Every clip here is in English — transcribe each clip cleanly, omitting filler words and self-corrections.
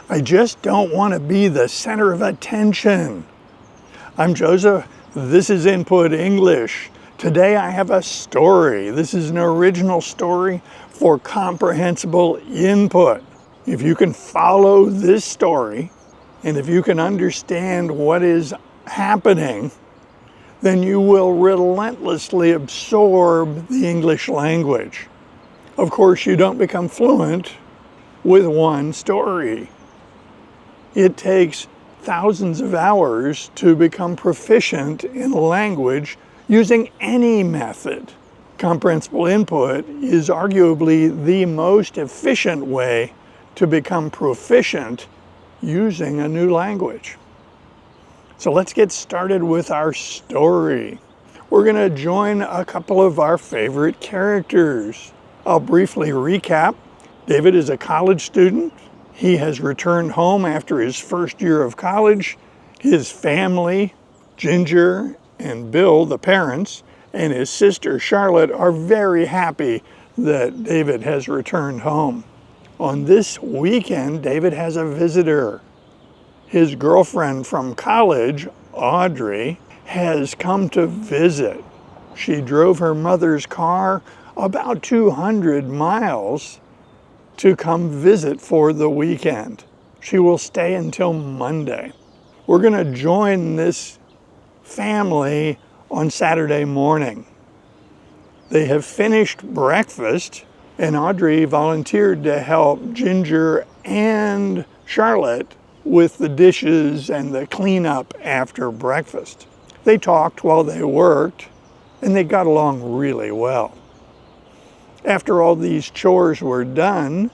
I just don't want to be the center of attention. I'm Joseph. This is Input English. Today I have a story. This is an original story for Comprehensible Input. If you can follow this story, and if you can understand what is happening, then you will relentlessly absorb the English language. Of course, you don't become fluent with one story. It takes thousands of hours to become proficient in a language using any method. Comprehensible input is arguably the most efficient way to become proficient using a new language. So let's get started with our story. We're going to join a couple of our favorite characters. I'll briefly recap. David is a college student. He has returned home after his first year of college. His family, Ginger and Bill, the parents, and his sister Charlotte are very happy that David has returned home. On this weekend, David has a visitor. His girlfriend from college, Audrey, has come to visit. She drove her mother's car about 200 miles to come visit for the weekend. She will stay until Monday. We're going to join this family on Saturday morning. They have finished breakfast, and Audrey volunteered to help Ginger and Charlotte with the dishes and the cleanup after breakfast. They talked while they worked, and they got along really well. After all these chores were done,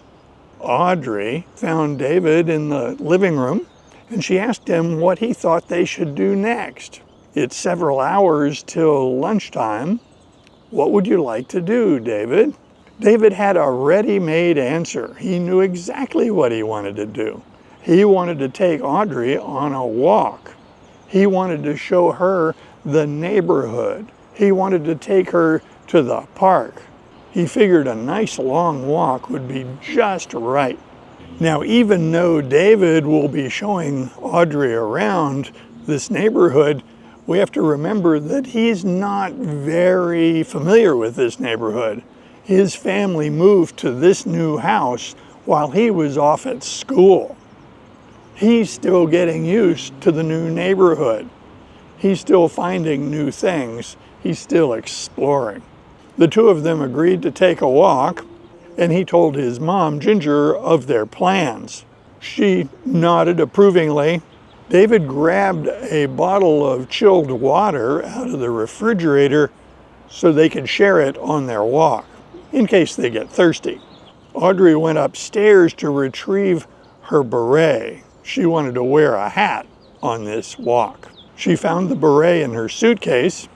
Audrey found David in the living room, and she asked him what he thought they should do next. It's several hours till lunchtime. What would you like to do, David? David had a ready-made answer. He knew exactly what he wanted to do. He wanted to take Audrey on a walk. He wanted to show her the neighborhood. He wanted to take her to the park. He figured a nice long walk would be just right. Now, even though David will be showing Audrey around this neighborhood, we have to remember that he's not very familiar with this neighborhood. His family moved to this new house while he was off at school. He's still getting used to the new neighborhood. He's still finding new things. He's still exploring. The two of them agreed to take a walk, and he told his mom, Ginger, of their plans. She nodded approvingly. David grabbed a bottle of chilled water out of the refrigerator so they could share it on their walk, in case they get thirsty. Audrey went upstairs to retrieve her beret. She wanted to wear a hat on this walk. She found the beret in her suitcase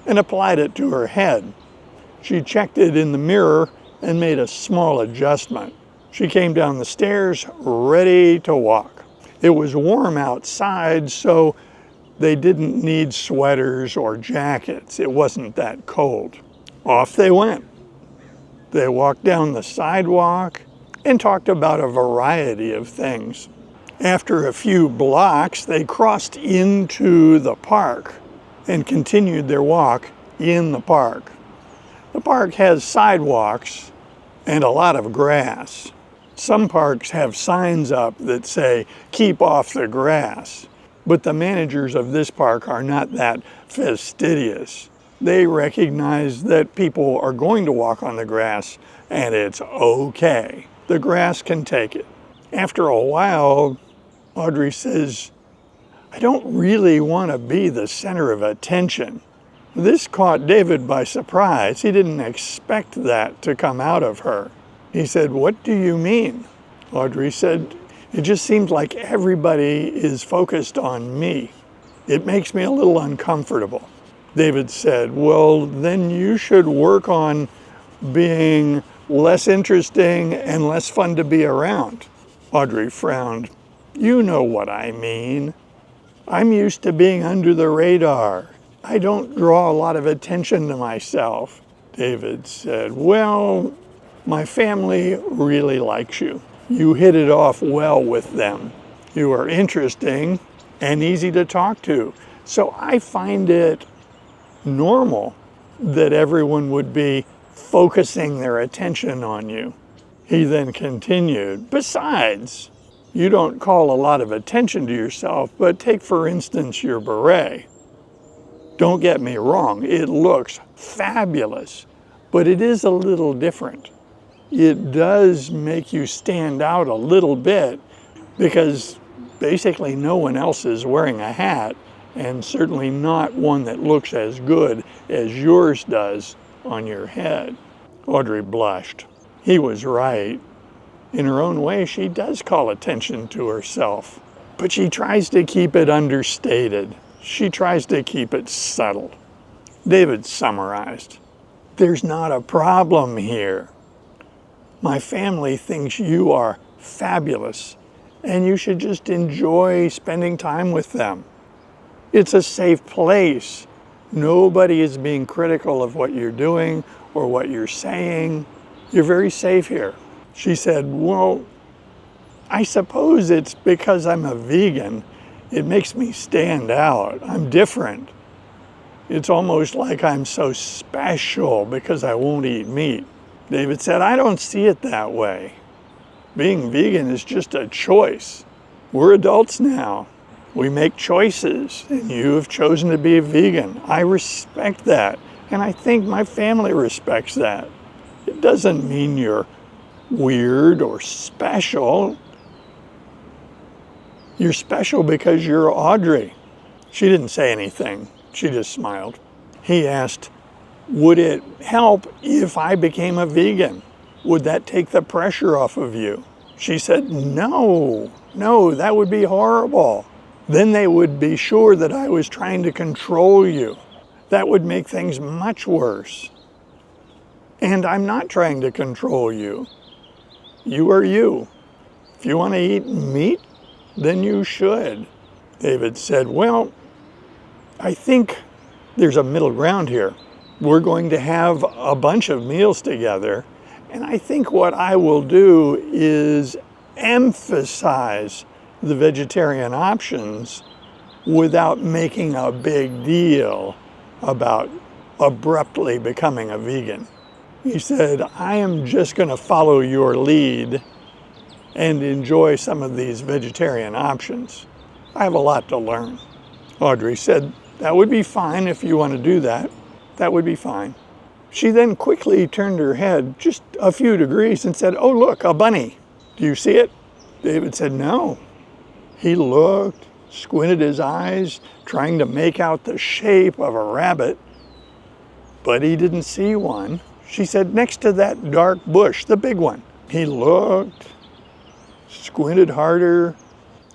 and applied it to her head. She checked it in the mirror and made a small adjustment. She came down the stairs ready to walk. It was warm outside, so they didn't need sweaters or jackets. It wasn't that cold. Off they went. They walked down the sidewalk and talked about a variety of things. After a few blocks, they crossed into the park and continued their walk in the park. The park has sidewalks and a lot of grass. Some parks have signs up that say, "Keep off the grass." But the managers of this park are not that fastidious. They recognize that people are going to walk on the grass, and it's okay. The grass can take it. After a while, Audrey says, "I don't really want to be the center of attention." This caught David by surprise. He didn't expect that to come out of her. He said, "What do you mean?" Audrey said, "It just seems like everybody is focused on me. It makes me a little uncomfortable." David said, "Well, then you should work on being less interesting and less fun to be around." Audrey frowned. "You know what I mean. I'm used to being under the radar. I don't draw a lot of attention to myself." David said, "Well, my family really likes you." You hit it off well with them. You are interesting and easy to talk to. So I find it normal that everyone would be focusing their attention on you. He then continued, besides, you don't call a lot of attention to yourself, but take for instance your beret. Don't get me wrong, it looks fabulous, but it is a little different. It does make you stand out a little bit because basically no one else is wearing a hat, and certainly not one that looks as good as yours does on your head. Audrey blushed. He was right. In her own way, she does call attention to herself, but she tries to keep it understated. She tries to keep it subtle. David summarized, "There's not a problem here. My family thinks you are fabulous, and you should just enjoy spending time with them. It's a safe place. Nobody is being critical of what you're doing or what you're saying. You're very safe here." She said, "Well, I suppose it's because I'm a vegan. It makes me stand out. I'm different. It's almost like I'm so special because I won't eat meat." David said, "I don't see it that way. Being vegan is just a choice. We're adults now. We make choices, and you have chosen to be a vegan. I respect that, and I think my family respects that. It doesn't mean you're weird or special. You're special because you're Audrey." She didn't say anything. She just smiled. He asked, "Would it help if I became a vegan? Would that take the pressure off of you?" She said, No, that would be horrible. Then they would be sure that I was trying to control you. That would make things much worse. And I'm not trying to control you. You are you. If you want to eat meat, then you should." David said, "Well, I think there's a middle ground here. We're going to have a bunch of meals together, and I think what I will do is emphasize the vegetarian options without making a big deal about abruptly becoming a vegan." He said, "I am just going to follow your lead and enjoy some of these vegetarian options. I have a lot to learn." Audrey said, "That would be fine if you want to do that. That would be fine." She then quickly turned her head just a few degrees and said, "Oh, look, a bunny. Do you see it?" David said, "No." He looked, squinted his eyes, trying to make out the shape of a rabbit, but he didn't see one. She said, "Next to that dark bush, the big one." He looked, squinted harder,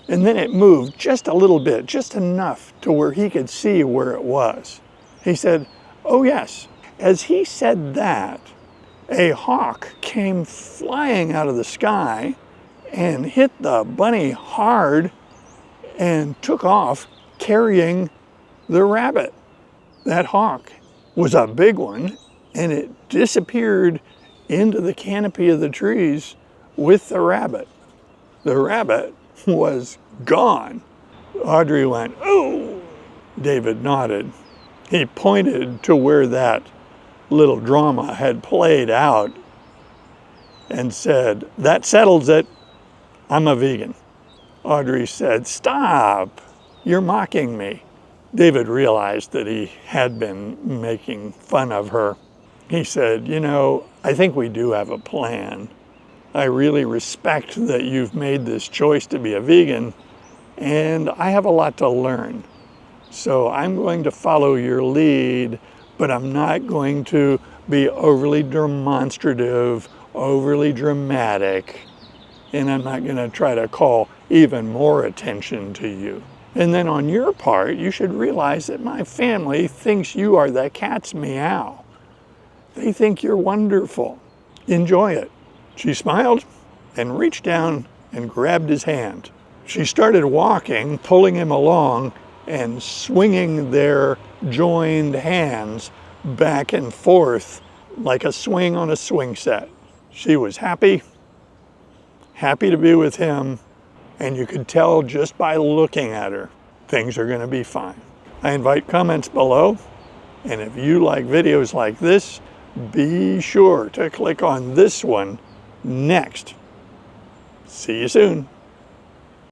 and then it moved just a little bit, just enough to where he could see where it was. He said, "Oh yes." As he said that, a hawk came flying out of the sky and hit the bunny hard and took off carrying the rabbit. That hawk was a big one, and it disappeared into the canopy of the trees with the rabbit. The rabbit was gone. Audrey went, "Oh!" David nodded. He pointed to where that little drama had played out and said, "That settles it. I'm a vegan." Audrey said, "Stop. You're mocking me." David realized that he had been making fun of her. He said, I think we do have a plan. I really respect that you've made this choice to be a vegan, and I have a lot to learn. So I'm going to follow your lead, but I'm not going to be overly demonstrative, overly dramatic, and I'm not going to try to call even more attention to you. And then on your part, you should realize that my family thinks you are the cat's meow. They think you're wonderful. Enjoy it." She smiled and reached down and grabbed his hand. She started walking, pulling him along and swinging their joined hands back and forth like a swing on a swing set. She was happy happy to be with him, and you could tell just by looking at her, things are going to be fine. I invite comments below, and if you like videos like this, be sure to click on this one next. See you soon.